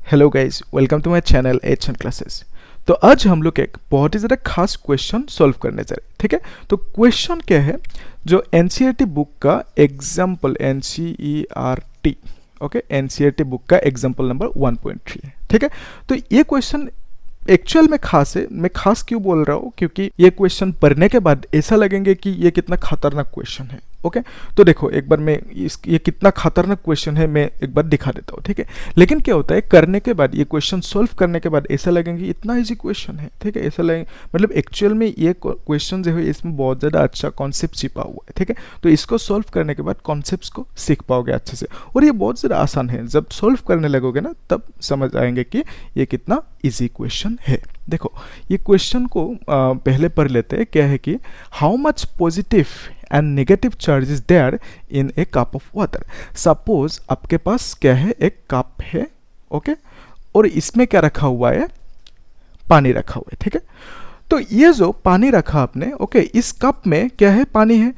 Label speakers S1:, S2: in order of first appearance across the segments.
S1: Hello guys, welcome to my channel h n classes. तो आज हम लोग एक बहुत ही ज़्यादा खास क्वेश्चन सॉल्व करने जा रहे हैं। ठीक है, तो क्वेश्चन क्या है, जो एनसीईआरटी बुक का example NCERT okay NCERT book का एग्जाम्पल नंबर 1.3 है। ठीक है, तो ये क्वेश्चन एक्चुअल में खास है। मैं खास क्यों बोल रहा हूँ, क्योंकि ये क्वेश्चन पढ़ने के बाद ऐसा लगेंगे कि ये कितना खतरनाक क्वेश्चन है। ओके, तो देखो एक बार मैं ये कितना खतरनाक क्वेश्चन है मैं एक बार दिखा देता हूँ। ठीक है, लेकिन क्या होता है, करने के बाद ये क्वेश्चन सॉल्व करने के बाद ऐसा लगेंगे इतना इजी क्वेश्चन है। ठीक है, ऐसा लगे मतलब एक्चुअल में ये क्वेश्चन जो है इसमें बहुत ज़्यादा अच्छा कॉन्सेप्ट छिपा हुआ है। ठीक है, तो इसको सॉल्व करने के बाद कॉन्सेप्ट को सीख पाओगे अच्छे से, और ये बहुत ज़्यादा आसान है। जब सॉल्व करने लगोगे ना तब समझ आएंगे कि ये कितना इजी क्वेश्चन है। देखो ये क्वेश्चन को पहले पढ़ लेते हैं। क्या है कि how much positive and negative charge is there in a cup of water. Suppose आपके पास क्या है, एक कप है। ओके, और इसमें क्या रखा हुआ है, पानी रखा हुआ है। ठीक है, तो ये जो पानी रखा आपने, ओके, इस कप में क्या है, पानी है,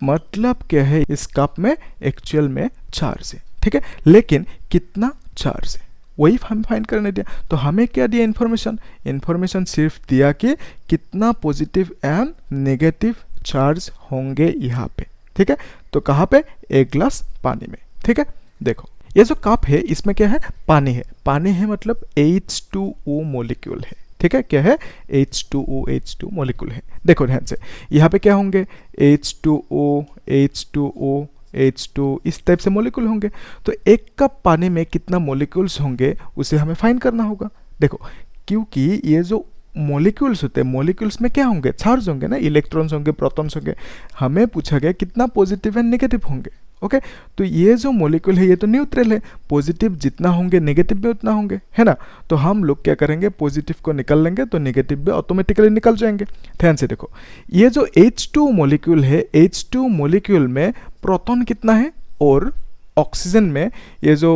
S1: मतलब क्या है, इस कप में एक्चुअल में चार्ज है। ठीक है, लेकिन कितना चार्ज है वही हम फाइंड करने दिया। तो हमें क्या दिया, इन्फॉर्मेशन सिर्फ दिया कि कितना पॉजिटिव एंड नेगेटिव चार्ज होंगे यहाँ पे। ठीक है, तो कहाँ पे, एक ग्लास पानी में। ठीक है, देखो ये जो कप है इसमें क्या है, पानी है। पानी है मतलब H2O मॉलिक्यूल है। ठीक है, क्या है, H2O मॉलिक्यूल है। देखो ध्यान से, यहाँ पे क्या होंगे, H2O H2 इस टाइप से मॉलिक्यूल होंगे। तो एक कप पानी में कितना मॉलिक्यूल्स होंगे उसे हमें फाइंड करना होगा। देखो क्योंकि ये जो मॉलिक्यूल्स होते हैं, मॉलिक्यूल्स में क्या होंगे, चार्ज होंगे ना, इलेक्ट्रॉन्स होंगे, प्रोटॉन्स होंगे। हमें पूछा गया कितना पॉजिटिव एंड नेगेटिव होंगे। ओके, तो ये जो मॉलिक्यूल है ये तो न्यूट्रल है, पॉजिटिव जितना होंगे नेगेटिव भी उतना होंगे, है ना। तो हम लोग क्या करेंगे, पॉजिटिव को निकाल लेंगे तो नेगेटिव भी ऑटोमेटिकली निकल जाएंगे। ध्यान से देखो, ये जो H2 मॉलिक्यूल है, H2 मॉलिक्यूल में प्रोटॉन कितना है, और ऑक्सीजन में ये जो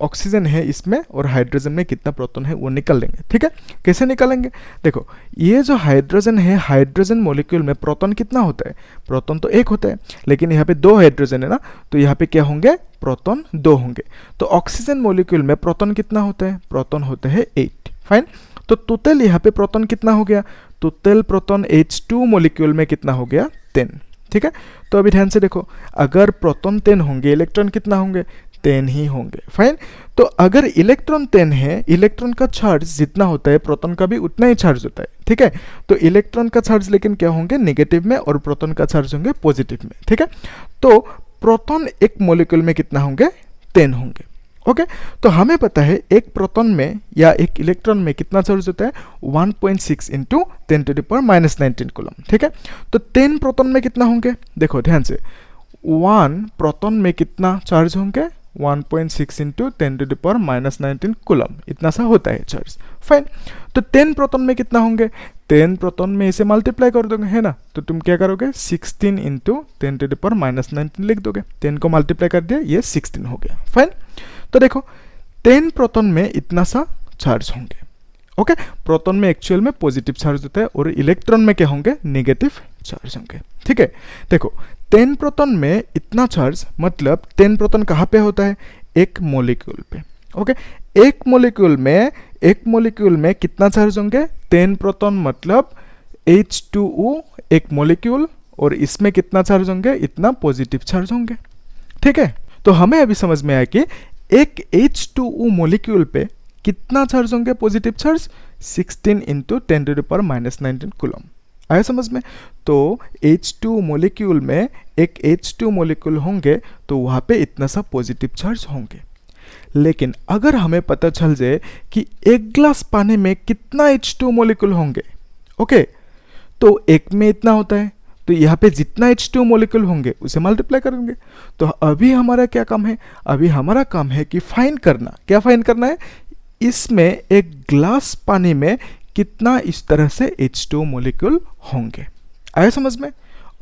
S1: ऑक्सीजन है इसमें और हाइड्रोजन में कितना प्रोटॉन है वो निकल लेंगे। ठीक है, कैसे निकालेंगे, देखो ये जो हाइड्रोजन है, हाइड्रोजन मॉलिक्यूल में प्रोटॉन कितना होता है, प्रोटॉन तो एक होता है, लेकिन यहाँ पे दो हाइड्रोजन है ना, तो यहाँ पे क्या होंगे, प्रोटॉन दो होंगे। तो ऑक्सीजन मॉलिक्यूल में प्रोटॉन कितना होता है, प्रोटॉन होता है 8। फाइन, तो टोटल यहाँ पे प्रोटॉन कितना हो गया, टोटल प्रोटॉन H2 मॉलिक्यूल में कितना हो गया, 10। ठीक है, तो अभी ध्यान से देखो, अगर प्रोटॉन 10 होंगे, इलेक्ट्रॉन कितना होंगे, 10 ही होंगे। फाइन, तो अगर इलेक्ट्रॉन 10 है, इलेक्ट्रॉन का चार्ज जितना होता है प्रोटॉन का भी उतना ही चार्ज होता है। ठीक है, तो इलेक्ट्रॉन का चार्ज लेकिन क्या होंगे, नेगेटिव में, और प्रोटॉन का चार्ज होंगे पॉजिटिव में। ठीक है, तो प्रोटॉन एक मॉलिक्यूल में कितना होंगे, 10 होंगे। ओके, तो हमें पता है एक प्रोटॉन में या एक इलेक्ट्रॉन में कितना चार्ज होता है, 1.6 इंटू 10⁻⁻19 कूलम। ठीक है, तो 10 प्रोटॉन में कितना होंगे, देखो ध्यान से, 1 प्रोटॉन में कितना चार्ज होंगे, 1.6 इंटू 10⁻⁻19 कूलम, इतना सा होता है चार्ज। फाइन, तो 10 प्रोटॉन में कितना होंगे, 10 प्रोटॉन में इसे मल्टीप्लाई कर दोगे, है ना, तो तुम क्या करोगे, 16 इंटू 10⁻⁻19 लिख दोगे। 10 को मल्टीप्लाई कर दिया, ये 16 हो गया। फाइन, तो देखो 10 प्रोटॉन में इतना सा चार्ज होंगे। ओके, प्रोटॉन में एक्चुअल में पॉजिटिव चार्ज होता है और इलेक्ट्रॉन में क्या होंगे, नेगेटिव चार्ज होंगे। ठीक है, देखो 10 प्रोटॉन में इतना चार्ज, मतलब 10 प्रोटॉन कहाँ पे होता है, एक मॉलिक्यूल पे। ओके, एक मॉलिक्यूल में कितना चार्ज होंगे, 10 प्रोटॉन मतलब H2O एक मॉलिक्यूल, और इसमें कितना चार्ज होंगे, इतना पॉजिटिव चार्ज होंगे। ठीक है, तो हमें अभी समझ में आया कि एक H2O मॉलिक्यूल पे कितना चार्ज होंगे, पॉजिटिव चार्ज 16 इंटू 10⁻⁻19 कूलम। आया समझ में। तो H2 मॉलिक्यूल में एक H2 मॉलिक्यूल होंगे तो वहाँ पे इतना सा पॉजिटिव चार्ज होंगे। लेकिन अगर हमें पता चल जाए कि एक ग्लास पानी में कितना H2 मॉलिक्यूल होंगे, ओके, तो एक में इतना होता है, तो यहाँ पे जितना H2 मॉलिक्यूल होंगे उसे मल्टीप्लाई करेंगे। तो अभी हमारा क्या काम है, अभी हमारा काम है कि फाइंड करना, क्या फाइंड करना है, इसमें एक ग्लास पानी में कितना इस तरह से H2 मॉलिक्यूल होंगे। आया समझ में।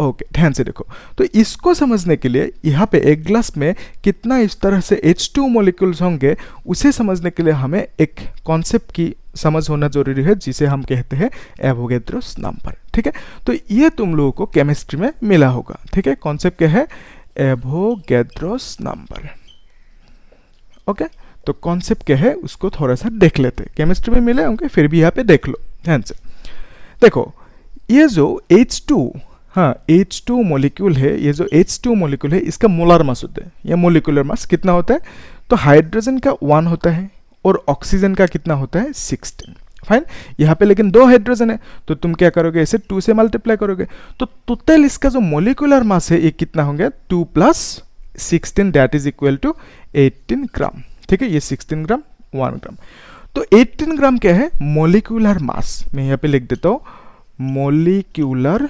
S1: ओके, ध्यान से देखो, तो इसको समझने के लिए यहाँ पे एक ग्लास में कितना इस तरह से H2 मॉलिक्यूल्स होंगे, उसे समझने के लिए हमें एक कॉन्सेप्ट की समझ होना जरूरी है, जिसे हम कहते हैं एवोगैड्रोस नंबर। ठीक है, तो ये तुम लोगों को केमिस्ट्री में मिला होगा। ठीक है, कॉन्सेप्ट क्या है, एवोगैड्रोस नंबर। ओके, तो कॉन्सेप्ट क्या है उसको थोड़ा सा देख लेते हैं, केमिस्ट्री में मिले होंगे फिर भी यहाँ पे देख लो ध्यान से। देखो ये जो H2, हाँ H2 मॉलिक्यूल है, ये जो H2 मॉलिक्यूल है इसका मोलर मास होता है या मोलिकुलर मास कितना होता है, तो हाइड्रोजन का 1 होता है और ऑक्सीजन का कितना होता है 16। फाइन, यहाँ पे लेकिन 2 हाइड्रोजन है तो तुम क्या करोगे, इसे 2 से मल्टीप्लाई करोगे तो टोटल इसका जो मोलिकुलर मास है ये कितना होंगे 2 + 16 दैट इज इक्वल टू 18 ग्राम। ठीक है, ये 16 ग्राम 1 ग्राम, तो 18 ग्राम क्या है मोलिकुलर मास, मैं यहाँ पे लिख देता हूँ मोलिकुलर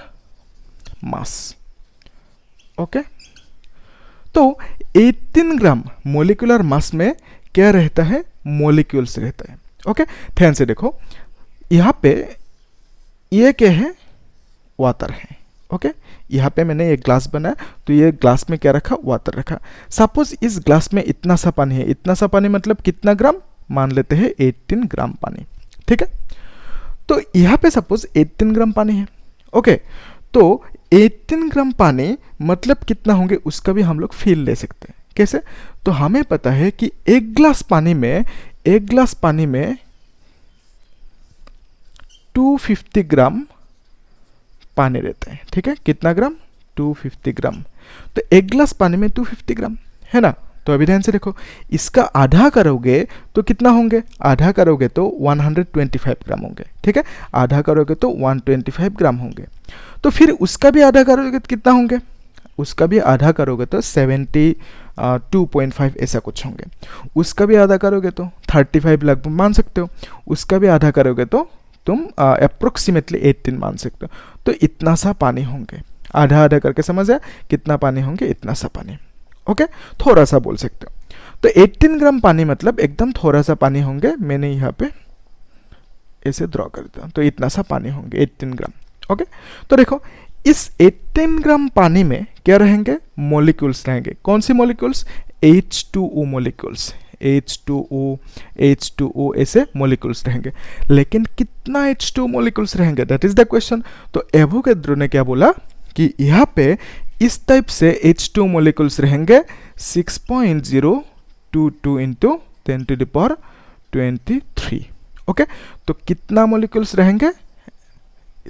S1: मास। ओके, तो 18 ग्राम मोलिकुलर मास में क्या रहता है, मोलिक्यूल्स रहता है। ओके, ध्यान से देखो यहाँ पे ये क्या है, वाटर है। ओके, यहाँ पे मैंने एक ग्लास बनाया तो ये ग्लास में क्या रखा, वाटर रखा। सपोज इस ग्लास में इतना सा पानी है, इतना सा पानी मतलब कितना ग्राम, मान लेते हैं 18 ग्राम पानी। ठीक है, तो यहाँ पे सपोज 18 ग्राम पानी है। ओके, तो 18 ग्राम पानी मतलब कितना होंगे उसका भी हम लोग फील ले सकते हैं। कैसे, तो हमें पता है कि एक ग्लास पानी में 250 ग्राम पानी रहता है। ठीक है, कितना ग्राम, 250 ग्राम, तो एक ग्लास पानी में 250 ग्राम है ना। तो अभी ध्यान से देखो, इसका आधा करोगे तो कितना होंगे, आधा करोगे तो 125 ग्राम होंगे। ठीक है, आधा करोगे तो 125 ग्राम होंगे। तो फिर उसका भी आधा करोगे तो कितना होंगे, उसका भी आधा करोगे तो 72.5 ऐसा कुछ होंगे। उसका भी आधा करोगे तो 35 लगभग मान सकते हो। उसका भी आधा करोगे तो तुम अप्रोक्सीमेटली 18 मान सकते हो। तो इतना सा पानी होंगे, आधा आधा करके समझ आया कितना पानी होंगे, इतना सा पानी। ओके, थोड़ा सा बोल सकते हो। तो 18 ग्राम पानी मतलब एकदम थोड़ा सा पानी होंगे, मैंने यहाँ पे ऐसे ड्रॉ कर देता हूँ, तो इतना सा पानी होंगे 18 ग्राम। ओके, तो देखो इस 18 ग्राम पानी में क्या रहेंगे, मॉलिक्यूल्स रहेंगे। कौन सी मॉलिक्यूल्स, H2O मॉलिक्यूल्स, H2O ऐसे मॉलिक्यूल्स रहेंगे। लेकिन कितना H2O मॉलिक्यूल्स रहेंगे, दैट इज द क्वेश्चन। तो एवोगैड्रो ने क्या बोला कि यहाँ पे इस टाइप से H2O मॉलिक्यूल्स रहेंगे 6.022 इंटू 10⁻23। ओके, तो कितना मॉलिक्यूल्स रहेंगे,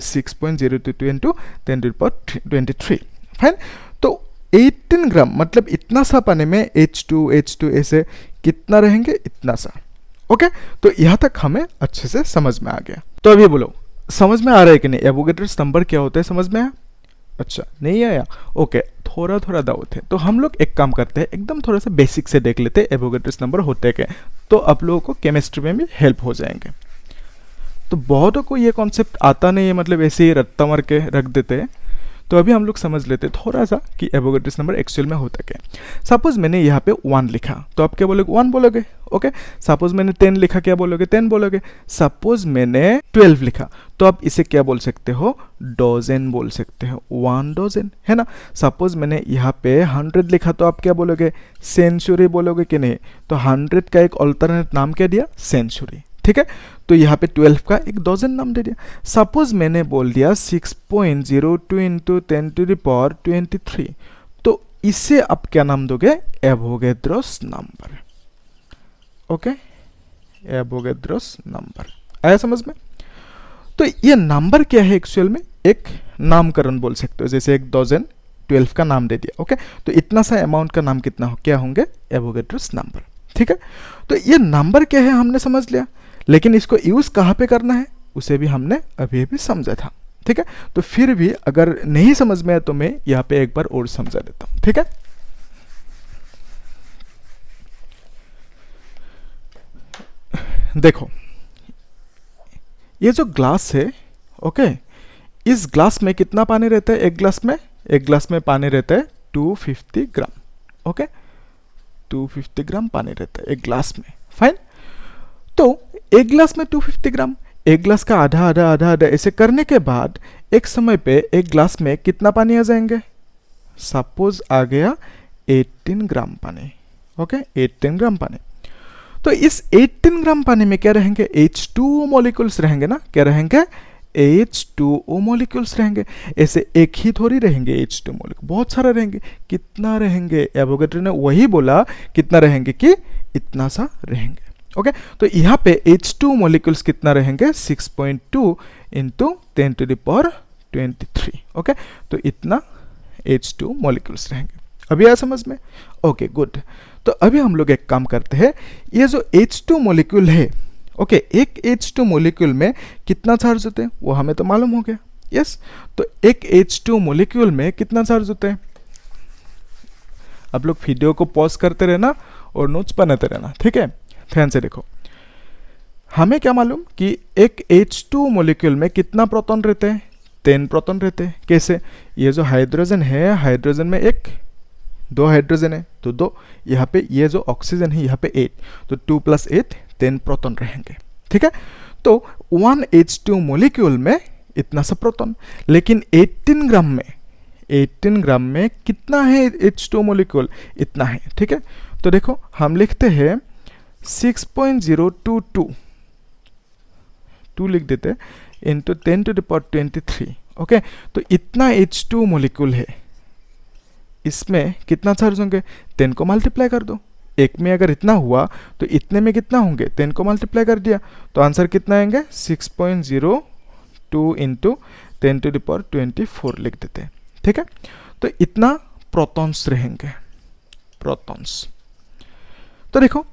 S1: 6.022 इंटू 10⁻23। फाइन, तो 18 ग्राम मतलब इतना सा पानी में H2 ऐसे कितना रहेंगे, इतना सा। ओके, तो यहाँ तक हमें अच्छे से समझ में आ गया। तो अभी बोलो समझ में आ रहा है कि नहीं, एवोगैड्रोस नंबर क्या होता है, समझ में आया? अच्छा, नहीं आया? ओके, थोड़ा थोड़ा डाउट है तो हम लोग एक काम करते हैं, एकदम थोड़ा सा बेसिक से देख लेते हैं एवोगैड्रोस नंबर होते क्या, तो आप लोगों को केमिस्ट्री में भी हेल्प हो जाएंगे। तो बहुतों को ये कॉन्सेप्ट आता नहीं है, मतलब ऐसे ही रट्टा मार के रख देते हैं। तो अभी हम लोग समझ लेते हैं थोड़ा सा कि एवोगैड्रोस नंबर एक्चुअल में होता क्या है। सपोज मैंने यहाँ पे 1 लिखा तो आप क्या बोलोगे, 1 बोलोगे। ओके, सपोज मैंने 10 लिखा, क्या बोलोगे, 10 बोलोगे। सपोज मैंने 12 लिखा तो आप इसे क्या बोल सकते हो, डोजेन बोल सकते हो, 1 डोजेन, है ना। सपोज मैंने यहाँ पे 100 लिखा तो आप क्या बोलोगे, सेंचुरी बोलोगे कि नहीं। तो 100 का एक अल्टरनेट नाम क्या दिया, सेंचुरी। ठीक है, तो यहाँ पे 12 का एक डोजेन नाम दे दिया। सपोज मैंने बोल दिया 6.02 इंटू 10⁻23, तो इसे आप क्या नाम दोगे, Avogadro's number. Okay, Avogadro's number आया समझ में। तो ये नंबर क्या है एक्चुअल में, एक नामकरण बोल सकते हो, जैसे एक डोजेन 12 का नाम दे दिया। ओके, तो इतना सा अमाउंट का नाम कितना हो, क्या होंगे, एवोगैड्रोस नंबर। ठीक है, तो ये नंबर क्या है हमने समझ लिया, लेकिन इसको यूज कहाँ पे करना है उसे भी हमने अभी अभी समझा था। ठीक है, तो फिर भी अगर नहीं समझ में आया तो मैं यहाँ पे एक बार और समझा देता हूँ। ठीक है, देखो ये जो ग्लास है, ओके, इस ग्लास में कितना पानी रहता है, एक ग्लास में पानी रहता है 250 ग्राम। ओके, 250 ग्राम पानी रहता है एक ग्लास में। फाइन, तो एक ग्लास में 250 ग्राम, एक ग्लास का आधा आधा आधा आधा ऐसे करने के बाद एक समय पे एक ग्लास में कितना पानी आ जाएंगे, सपोज आ गया 18 ग्राम पानी। ओके, 18 ग्राम पानी। तो इस 18 ग्राम पानी में क्या रहेंगे, H2O मॉलिक्यूल्स रहेंगे ना, क्या रहेंगे, H2O मॉलिक्यूल्स रहेंगे। ऐसे एक ही थोड़ी रहेंगे H2O मॉलिक्यूल, बहुत सारा रहेंगे। कितना रहेंगे, एवोगैड्रो ने वही बोला कितना रहेंगे कि इतना सा रहेंगे। ओके, तो यहाँ पे H2 मॉलिक्यूल्स कितना रहेंगे 6.2 इंटू 10⁻23। ओके, तो इतना H2 मॉलिक्यूल्स रहेंगे। अभी आया समझ में? Okay good. तो अभी हम लोग एक काम करते हैं, ये जो H2 मॉलिक्यूल है, ओके, एक H2 मॉलिक्यूल में कितना चार्ज होते हैं वो हमें तो मालूम हो गया। यस, तो एक H2 मॉलिक्यूल में कितना चार्ज होता है? आप लोग वीडियो को पॉज करते रहना और नोट्स बनाते रहना, ठीक है? ध्यान से देखो, हमें क्या मालूम कि एक H2 मॉलिक्यूल में कितना प्रोटॉन रहते हैं? 10 प्रोटॉन रहते हैं। कैसे? ये जो हाइड्रोजन है, हाइड्रोजन में दो हाइड्रोजन है तो 2, यहाँ पे ये जो ऑक्सीजन है यहाँ पे 8, तो 2 + 8 10 प्रोटॉन रहेंगे। ठीक है, तो 1 H2 मॉलिक्यूल में इतना सा प्रोटॉन, लेकिन 18 ग्राम में कितना है H2 मॉलिक्यूल? इतना है। ठीक है, तो देखो हम लिखते हैं 6.022 2 लिख देते हैं इंटू 10⁻23। ओके, तो इतना H2 मॉलिक्यूल है, इसमें कितना चार्ज होंगे? 10 को मल्टीप्लाई कर दो। एक में अगर इतना हुआ तो इतने में कितना होंगे? 10 को मल्टीप्लाई कर दिया तो आंसर कितना आएंगे? 6.02 इंटू 10⁻24 लिख देते हैं। ठीक है, तो इतना प्रोटॉन्स रहेंगे, प्रोटॉन्स। तो देखो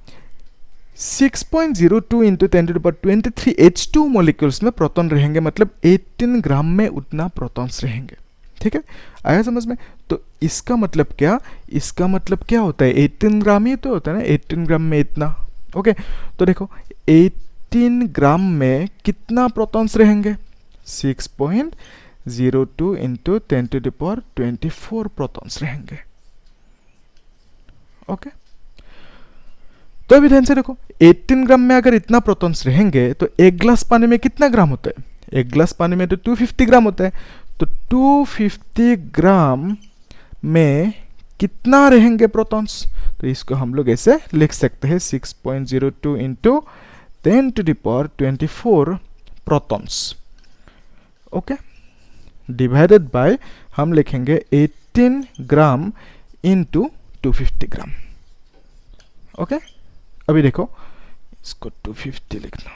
S1: 6.02 इंटू 10⁻23 H2 मॉलिक्यूल्स में प्रोटॉन रहेंगे, मतलब 18 ग्राम में उतना प्रोटॉन्स रहेंगे। ठीक है, आया समझ में? तो इसका मतलब क्या? इसका मतलब क्या होता है? 18 ग्राम ही तो होता है ना, 18 ग्राम में इतना। ओके, तो देखो 18 ग्राम में कितना प्रोटॉन्स रहेंगे? 6.02 इंटू 10⁻24 प्रोटॉन्स रहेंगे। ओके, तो अभी ध्यान से देखो, 18 ग्राम में अगर इतना प्रोटॉन्स रहेंगे तो एक ग्लास पानी में कितना ग्राम होता है? एक ग्लास पानी में तो 250 ग्राम होता है, तो 250 ग्राम में कितना रहेंगे प्रोटॉन्स? तो इसको हम लोग ऐसे लिख सकते हैं 6.02 into 10⁻24 protons. Okay, divided by हम लिखेंगे 18 ग्राम इंटू 250 ग्राम। ओके, अभी देखो इसको 250 लिखना,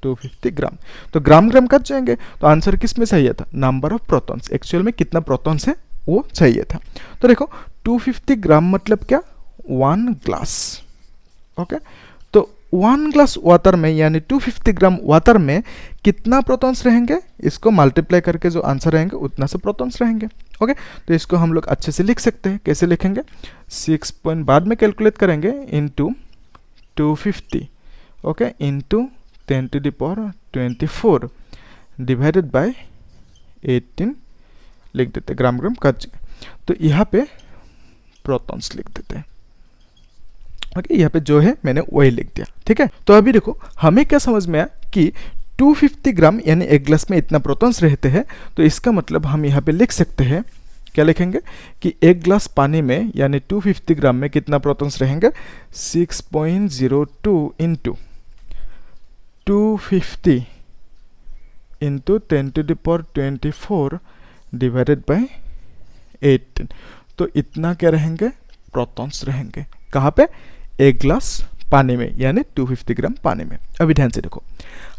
S1: 250 ग्राम, तो ग्राम कट जाएंगे, तो आंसर किस में चाहिए था? नंबर ऑफ प्रोटॉन्स, एक्चुअल में कितना प्रोटॉन्स है वो चाहिए था। तो देखो 250 ग्राम मतलब क्या? 1 ग्लास। ओके, तो 1 ग्लास वाटर में यानी 250 ग्राम वाटर में कितना प्रोटॉन्स रहेंगे? इसको मल्टीप्लाई करके जो आंसर रहेंगे उतना से प्रोटॉन्स रहेंगे। ओके, तो इसको हम लोग अच्छे से लिख सकते हैं। कैसे लिखेंगे? 6 पॉइंट बाद में कैलकुलेट करेंगे into 250, okay, into 10⁻24 divided by 18 लिख देते, ग्राम कट। तो यहाँ पे प्रोटॉन्स लिख देते हैं। ओके, यहाँ पे जो है मैंने वही लिख दिया। ठीक है, तो अभी देखो हमें क्या समझ में आया कि 250 ग्राम यानी एक ग्लास में इतना प्रोटॉन्स रहते हैं, तो इसका मतलब हम यहाँ पे लिख सकते हैं, क्या लिखेंगे कि एक ग्लास पानी में यानी 250 ग्राम में कितना प्रोटॉन्स रहेंगे? 6.02 इंटू 250 इंटू 10⁻24 डिवाइडेड बाय 18, तो इतना क्या रहेंगे? प्रोटॉन्स रहेंगे। कहाँ पे? एक ग्लास पानी में यानी 250 ग्राम पानी में। अभी ध्यान से देखो,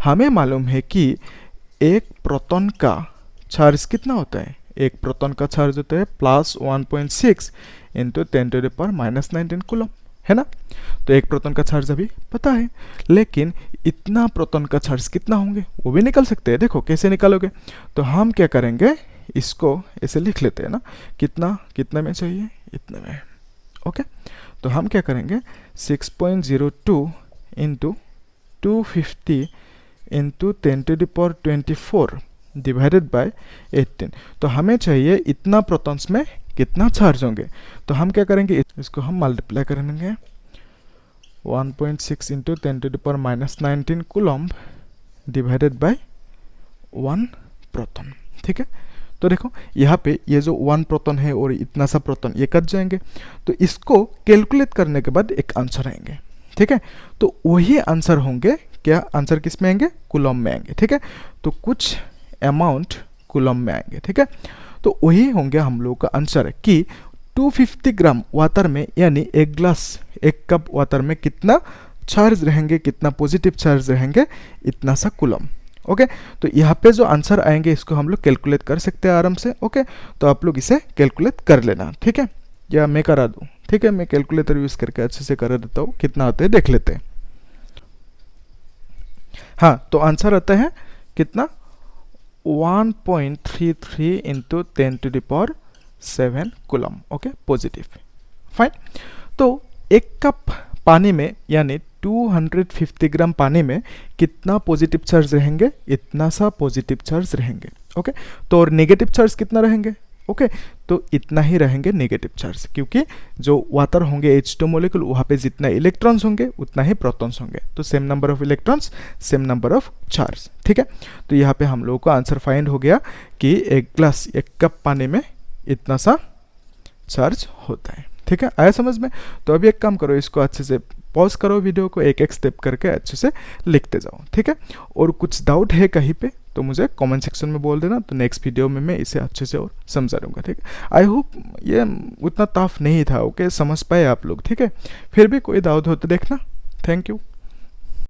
S1: हमें मालूम है कि एक प्रोटॉन का चार्ज कितना होता है? एक प्रोटॉन का चार्ज होता है +1.6 इंटू 10⁻−19 कूलम, है ना? तो एक प्रोटॉन का चार्ज अभी पता है, लेकिन इतना प्रोटॉन का चार्ज कितना होंगे वो भी निकल सकते हैं। देखो कैसे निकालोगे? तो हम क्या करेंगे, इसको ऐसे लिख लेते हैं ना, कितना में चाहिए? इतने में। ओके, तो हम क्या करेंगे 6.02 इंटू 250 इंटू 10⁻24 डिवाइडेड बाय 18, तो हमें चाहिए इतना प्रोटॉन्स में कितना चार्ज होंगे। तो हम क्या करेंगे, इसको हम मल्टीप्लाई करेंगे 1.6 into 10⁻−19 coulomb divided by 1 proton. ठीक है, तो देखो यहाँ पे ये जो 1 प्रोटॉन है और इतना सा प्रोटॉन ये कट जाएंगे, तो इसको कैलकुलेट करने के बाद एक आंसर आएंगे। ठीक है, तो वही आंसर होंगे, क्या आंसर किस में आएंगे? कूलम में आएंगे। ठीक है, तो कुछ अमाउंट कूलम में आएंगे। ठीक है, तो वही होंगे हम लोग का आंसर कि 250 ग्राम वाटर में यानी एक कप वाटर में कितना चार्ज रहेंगे, कितना पॉजिटिव चार्ज रहेंगे, इतना सा कूलम। ओके तो यहाँ पे जो आंसर आएंगे इसको हम लोग कैलकुलेट कर सकते हैं आराम से। ओके तो आप लोग इसे कैलकुलेट कर लेना, ठीक है, या मैं करा दूँ, ठीक है, मैं कैलकुलेटर यूज़ करके अच्छे से करा देता हूँ, कितना आते हैं देख लेते हैं। हाँ तो आंसर आता है कितना 1.33 into 10⁻7 coulomb. Okay positive, fine. तो एक कप पानी में यानी 250 ग्राम पानी में कितना पॉजिटिव चार्ज रहेंगे, इतना सा पॉजिटिव चार्ज रहेंगे। ओके तो और नेगेटिव चार्ज कितना रहेंगे, ओके तो इतना ही रहेंगे नेगेटिव चार्ज, क्योंकि जो वाटर होंगे H2 मॉलिक्यूल वहाँ पे जितना इलेक्ट्रॉन्स होंगे उतना ही प्रोटॉन्स होंगे, तो same number of electrons same number of charge, ठीक है। तो यहाँ पे हम लोगों को आंसर फाइंड हो गया कि एक कप पानी में इतना सा चार्ज होता है, ठीक है, आया समझ में। तो अभी एक काम करो, इसको अच्छे से पॉज करो, वीडियो को एक एक स्टेप करके अच्छे से लिखते जाओ, ठीक है। और कुछ डाउट है कहीं पे तो मुझे कमेंट सेक्शन में बोल देना, तो नेक्स्ट वीडियो में मैं इसे अच्छे से और समझा दूंगा, ठीक है। आई होप ये उतना टफ नहीं था, ओके समझ पाए आप लोग, ठीक है। फिर भी कोई डाउट हो तो देखना। Thank you.